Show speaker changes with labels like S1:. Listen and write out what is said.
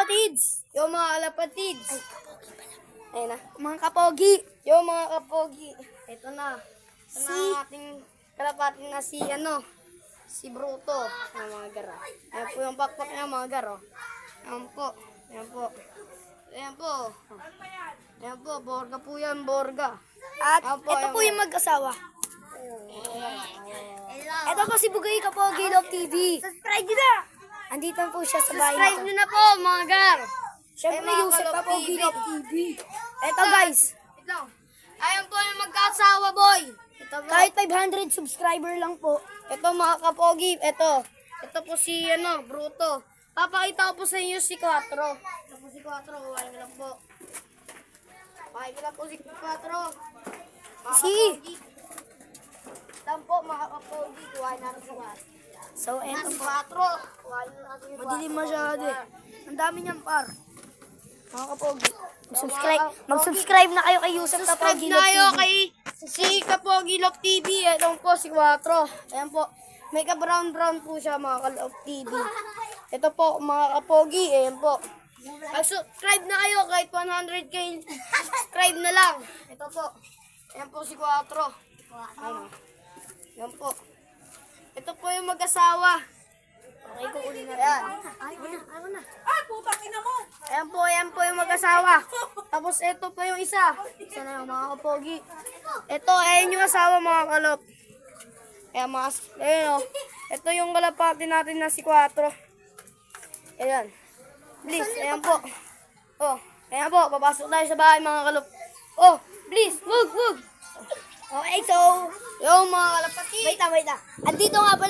S1: kalapatids.
S2: Yo mga kalapatids. Ayun na.
S1: Mga kapogi.
S2: Yo mga kapogi. Ito na. Ito na
S1: Si?
S2: ang ating kalapati na si Bruto. Ayan mga gara. Ayan po yung backpack niya mga garo. Ayan po. Ayan po. Ayan po. Ayan po. Borga po yan. Borga.
S1: At
S2: Ayan po,
S1: ito
S2: ayan
S1: po
S2: po.
S1: yung mag-asawa. Ito po si Bugay Kapogi Love TV.
S2: Subscribe nyo na!
S1: Andito po siya sa bahay
S2: Subscribe
S1: nito.
S2: nyo na po mga gar.
S1: Siyempre,
S2: Ay, mga
S1: Yusef
S2: Kalop
S1: Kapogi
S2: TV.
S1: Love TV. Ito guys,
S2: Wait lang. Ayan po yung magkasawa boy. Ito po.
S1: kahit 500 subscriber lang po.
S2: Ito mga kapogi. Ito po si Bruto. Papakita ko po sa inyo si Quattro. Ito po si Quattro. Kuhain ko lang po. Kuhain ko lang po si Quattro. Mga
S1: Si.
S2: kapogi. Ito po mga kapogi. Kuhain natin si Quattro.
S1: So,
S2: Ito
S1: eto
S2: si
S1: po.
S2: Quattro. Kuhain natin si Quattro.
S1: Madilim masyado eh. Ang dami niyang par. Mga kapogi. Mag-subscribe na kayo kay Yusef
S2: Subscribe
S1: Kapogi
S2: na
S1: Love
S2: kayo
S1: TV.
S2: kay si Kapogi Love TV. Ito po si Quattro. Ayan po. May ka-brown po siya mga ka-Love TV. Ito po mga kapogi. Ayan po. Subscribe na kayo kahit 100k. Subscribe na lang. Ito po. Ayan po si Quattro. Ayan. Ayan po. Ito po yung mag-asawa.
S1: Okay, kukunin na.
S2: Ayan.
S1: Ayaw na.
S2: Ayan po yung mag-asawa. Tapos ito pa yung isa. Isa na yung mga kapogi. Ito, ayan yung asawa mga kalop. Ayan ayan o. Ito yung kalapati natin na si Quattro. Ayan. Please, ayan po. Oh, ayan po. Papasok tayo sa bahay mga kalop. Oh, please, wag.
S1: Okay, so,
S2: Yung mga kalapati.
S1: wait na. Andito nga pala